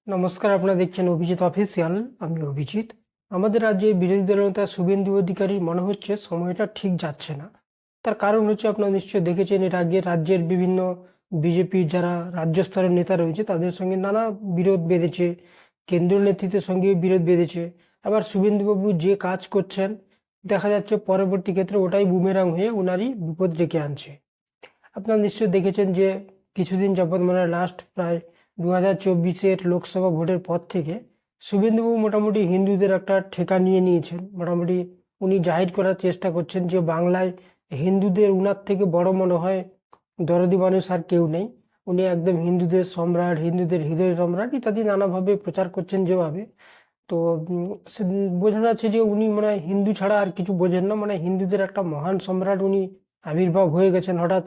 নমস্কার, আপনারা দেখছেন অভিজিৎ অফিসিয়াল। আমি অভিজিৎ। আমাদের রাজ্যে বিরোধী দলনেতা শুভেন্দু অধিকারী মনে হচ্ছে সময়টা ঠিক যাচ্ছে না। তার কারণ হচ্ছে, আপনারা নিশ্চয়ই দেখেছেন এর আগে রাজ্যের বিভিন্ন বিজেপির যারা রাজ্য স্তরের নেতা রয়েছে তাদের সঙ্গে নানা বিরোধ বেঁধেছে, কেন্দ্রীয় নেতৃত্বের সঙ্গে বিরোধ বেঁধেছে। আবার শুভেন্দুবাবু যে কাজ করছেন দেখা যাচ্ছে পরবর্তী ক্ষেত্রে ওটাই বুমেরাং হয়ে ওনারই বিপদ ডেকে আনছে। আপনারা নিশ্চয়ই দেখেছেন যে কিছুদিন যাবৎ মানে লাস্ট প্রায় 2024-এর লোকসভা ভোটের পর থেকে শুভেন্দুবাবু মোটামুটি হিন্দুদের একটা ঠেকা নিয়ে নিয়েছেন। মোটামুটি উনি জাহির করার চেষ্টা করছেন যে বাংলায় হিন্দুদের উনার থেকে বড় মনে হয় দরদি মানুষ আর কেউ নেই। উনি একদম হিন্দুদের সম্রাট, হিন্দুদের হৃদয় সম্রাট ইত্যাদি নানাভাবে প্রচার করছেন যেভাবে। তো বোঝা যাচ্ছে যে উনি মানে হিন্দু ছাড়া আর কিছু বোঝেন না, মানে হিন্দুদের একটা মহান সম্রাট উনি আবির্ভাব হয়ে গেছেন হঠাৎ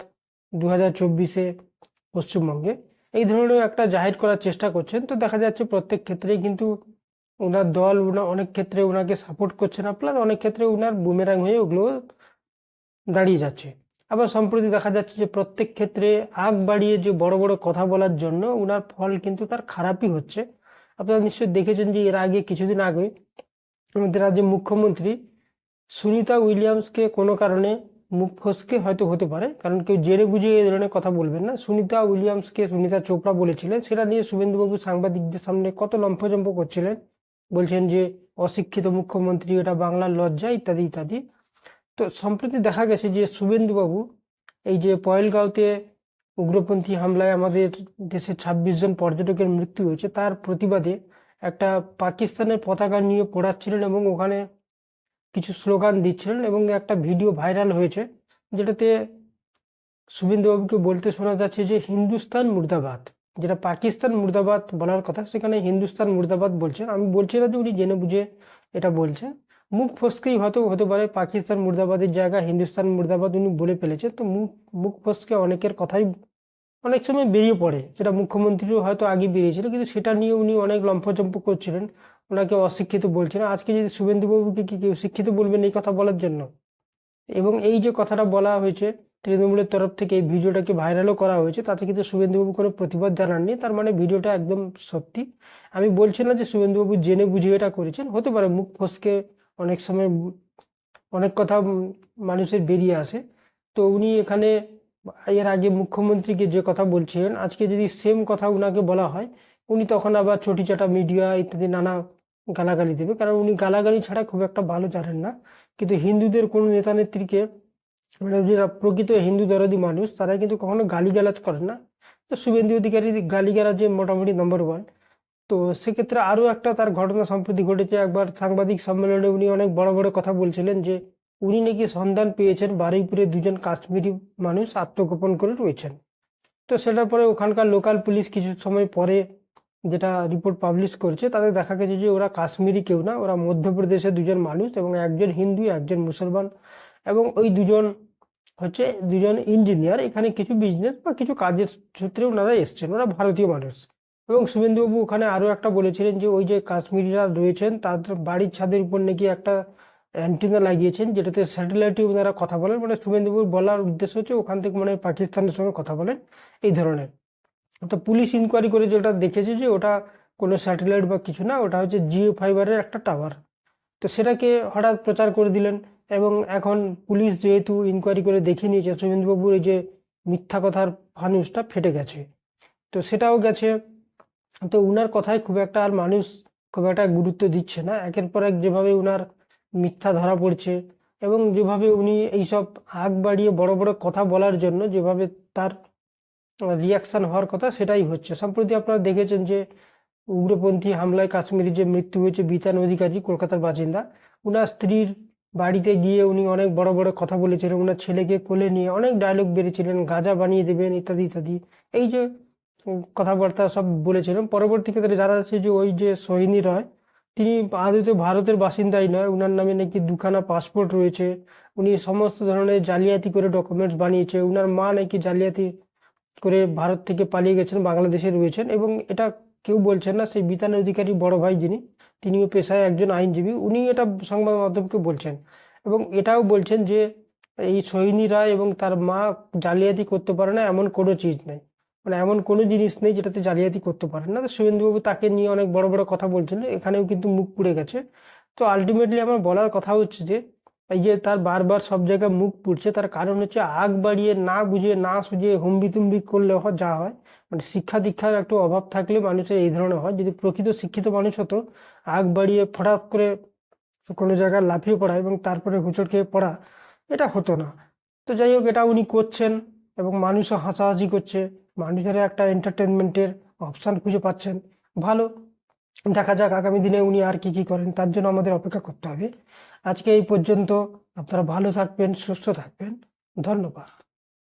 2024-এ পশ্চিমবঙ্গে। এই ধরনের একটা জাহির করার চেষ্টা করছেন। তো দেখা যাচ্ছে প্রত্যেক ক্ষেত্রেই কিন্তু ওনার দল অনেক ক্ষেত্রে ওনাকে সাপোর্ট করছে না, প্লাস অনেক ক্ষেত্রে ওনার বুমেরাং হয়ে ওগুলো দাঁড়িয়ে যাচ্ছে। আবার সম্প্রতি দেখা যাচ্ছে যে প্রত্যেক ক্ষেত্রে আগ বাড়িয়ে যে বড় বড় কথা বলার জন্য ওনার ফল কিন্তু তার খারাপই হচ্ছে। আপনারা নিশ্চয়ই দেখেছেন যে এর আগে কিছুদিন আগে আমাদের রাজ্যের মুখ্যমন্ত্রী সুনিতা উইলিয়ামসকে কোনো কারণে মুখ ফসকে হয়তো হতে পারে, কারণ কেউ জেনে বুঝে এই ধরনের কথা বলবেন না, সুনিতা উইলিয়ামসকে সুনিতা চোপড়া বলেছিলেন, সেটা নিয়ে শুভেন্দুবাবু সাংবাদিকদের সামনে কত লম্ফজম্প করছিলেন, বলছেন যে অশিক্ষিত মুখ্যমন্ত্রী, এটা বাংলার লজ্জা ইত্যাদি ইত্যাদি। তো সম্প্রতি দেখা গেছে যে শুভেন্দুবাবু এই যে পয়েলগাঁওতে উগ্রপন্থী হামলায় আমাদের দেশে 26 জন পর্যটকের মৃত্যু হয়েছে তার প্রতিবাদে একটা পাকিস্তানের পতাকা নিয়ে পড়াচ্ছিলেন এবং ওখানে কিছু স্লোগান দিচ্ছিলেন, এবং একটা ভিডিও ভাইরাল হয়েছে যেটাতে শুভেন্দুবাবুকে বলতে শোনা যাচ্ছে যে হিন্দুস্তান মুর্দাবাদ, যেটা পাকিস্তান মুর্দাবাদ বলার কথা সেখানে হিন্দুস্তান মুর্দাবাদ বলছেন। আমি বলছি না যে উনি জেনে বুঝে এটা বলছেন, মুখ ফসকেই হয়তো হতে পারে পাকিস্তান মুর্দাবাদের জায়গায় হিন্দুস্তান মুর্দাবাদ উনি বলে ফেলেছেন। তো মুখ মুখ ফসকে অনেকের কথাই অনেক সময় বেরিয়ে পড়ে, যেটা মুখ্যমন্ত্রীও হয়তো আগে বেরিয়েছিল, কিন্তু সেটা নিয়ে উনি অনেক লম্ফচম্প করছিলেন, ওনাকে অশিক্ষিত বলছিলেন। আজকে যদি শুভেন্দুবাবুকে কি কেউ শিক্ষিত বলবেন এই কথা বলার জন্য? এবং এই যে কথাটা বলা হয়েছে তৃণমূলের তরফ থেকে, এই ভিডিওটাকে ভাইরালও করা হয়েছে, তাতে কিন্তু শুভেন্দুবাবু কোনো প্রতিবাদ জানাননি। তার মানে ভিডিওটা একদম সত্যি। আমি বলছি না যে শুভেন্দুবাবু জেনে বুঝে এটা করেছেন, হতে পারে মুখ ফসকে অনেক সময় অনেক কথা মানুষের বেরিয়ে আসে। তো উনি এখানে এর আগে মুখ্যমন্ত্রীকে যে কথা বলছিলেন, আজকে যদি সেম কথা উনাকে বলা হয়, উনি তখন আবার চটিচাটা মিডিয়া ইত্যাদি নানা গালাগালি দেবে, কারণ উনি গালাগালি ছাড়া খুব একটা ভালো জানেন না। কিন্তু হিন্দুদের কোনো নেতা নেত্রীকে, মানে যারা প্রকৃত হিন্দু দরদি মানুষ, তারা কিন্তু কখনো গালিগালাজ করেন না। তো শুভেন্দু অধিকারী গালিগালাজে মোটামুটি নম্বর 1। তো সেক্ষেত্রে আরও একটা তার ঘটনা সম্প্রতি ঘটেছে। একবার সাংবাদিক সম্মেলনে উনি অনেক বড় বড় কথা বলছিলেন যে উনি নাকি সন্ধান পেয়েছেন বারুইপুরে 2জন কাশ্মীরি মানুষ আত্মগোপন করে রয়েছেন। তো সেটার পরে ওখানকার লোকাল পুলিশ কিছু সময় পরে যেটা রিপোর্ট পাবলিশ করছে, তাতে দেখা গেছে যে ওরা কাশ্মীরি কেউ না, ওরা মধ্যপ্রদেশের 2জন মানুষ, এবং একজন হিন্দু একজন মুসলমান। এবং ওই 2জন হচ্ছে 2জন ইঞ্জিনিয়ার, এখানে কিছু বিজনেস বা কিছু কাজের সূত্রে ওনারা এসছেন, ওরা ভারতীয় মানুষ। এবং শুভেন্দুবাবু ওখানে আরও একটা বলেছিলেন যে ওই যে কাশ্মীরিরা রয়েছেন তাদের বাড়ির ছাদের উপর নাকি একটা অ্যান্টিনা লাগিয়েছেন, যেটাতে স্যাটেলাইটে ওনারা কথা বলেন। মানে শুভেন্দুবাবুর বলার উদ্দেশ্য হচ্ছে ওখান থেকে মানে পাকিস্তানের সঙ্গে কথা বলেন এই ধরনের। তো পুলিশ ইনকোয়ারি করে যেটা দেখেছে যে ওটা কোনো স্যাটেলাইট বা কিছু না, ওটা হচ্ছে জিও ফাইবারের একটা টাওয়ার। তো সেটাকে হঠাৎ প্রচার করে দিলেন। এবং এখন পুলিশ যেহেতু ইনকোয়ারি করে দেখে নিয়েছে, শুভেন্দুবাবুর এই যে মিথ্যা কথার ফানুসটা ফেটে গেছে, তো সেটাও গেছে। তো উনার কথায় খুব একটা আর মানুষ খুব একটা গুরুত্ব দিচ্ছে না। একের পর এক যেভাবে উনার মিথ্যা ধরা পড়ছে, এবং যেভাবে উনি এইসব আগ বাড়িয়ে বড় বড় কথা বলার জন্য যেভাবে তার রিয়াকশন হওয়ার কথা সেটাই হচ্ছে। সম্প্রতি আপনারা দেখেছেন যে উগ্রপন্থী হামলায় কাশ্মীরে যে মৃত্যু হয়েছে বিতান অধিকারী, কলকাতার বাসিন্দা, উনার স্ত্রীর বাড়িতে গিয়ে উনি অনেক বড় বড় কথা বলেছিলেন, উনার ছেলেকে কোলে নিয়ে অনেক ডায়লগ বেরিয়েছিলেন, গাঁজা বানিয়ে দেবেন ইত্যাদি ইত্যাদি। এই যে কথাবার্তা সব বলেছিলেন। পরবর্তী ক্ষেত্রে জানা যাচ্ছে যে ওই যে সোহিনী রয়, তিনি আদতে ভারতের বাসিন্দাই নয়, উনার নামে নাকি 2খানা পাসপোর্ট রয়েছে, উনি সমস্ত ধরনের জালিয়াতি করে ডকুমেন্টস বানিয়েছে, উনার মা নাকি জালিয়াতি করে ভারত থেকে পালিয়ে গেছেন, বাংলাদেশে রয়েছেন। এবং এটা কেউ বলছেন না, সেই বিতান অধিকারী বড় ভাই যিনি, তিনিও পেশায় একজন আইনজীবী, উনি এটা সংবাদ মাধ্যমকে বলছেন। এবং এটাও বলছেন যে এই সোহিনী রায় এবং তার মা জালিয়াতি করতে পারে না এমন কোনো চিজ নেই। মানে এমন কোনো জিনিস নেই যেটাতে জালিয়াতি করতে পারেন না। তো শুভেন্দুবাবু তাকে নিয়ে অনেক বড় বড় কথা বলছিল, এখানেও কিন্তু মুখ পুড়ে গেছে। তো আলটিমেটলি আমার বলার কথা হচ্ছে যে এই যে তার বারবার সব জায়গায় মুখ পুড়ছে, তার কারণ হচ্ছে আগ বাড়িয়ে না বুঝিয়ে না সুঝিয়ে হুম্বি তুম্বি করলে যা হয়, মানে শিক্ষা দীক্ষার একটু অভাব থাকলে মানুষের এই ধরনের হয়। যদি প্রকৃত শিক্ষিত মানুষ হতো, আগ বাড়িয়ে হঠাৎ করে কোনো জায়গায় লাফিয়ে পড়া এবং তারপরে হোঁচট খেয়ে পড়া, এটা হতো না। তো যাই হোক, এটা উনি করছেন এবং মানুষও হাসাহাসি করছে, মানুষেরা একটা এন্টারটেনমেন্টের অপশান খুঁজে পাচ্ছেন। ভালো, দেখা যাক আগামী দিনে উনি আর কি কি করেন, তার জন্য আমাদের অপেক্ষা করতে হবে। আজকে এই পর্যন্ত। আপনারা ভালো থাকবেন, সুস্থ থাকবেন। ধন্যবাদ।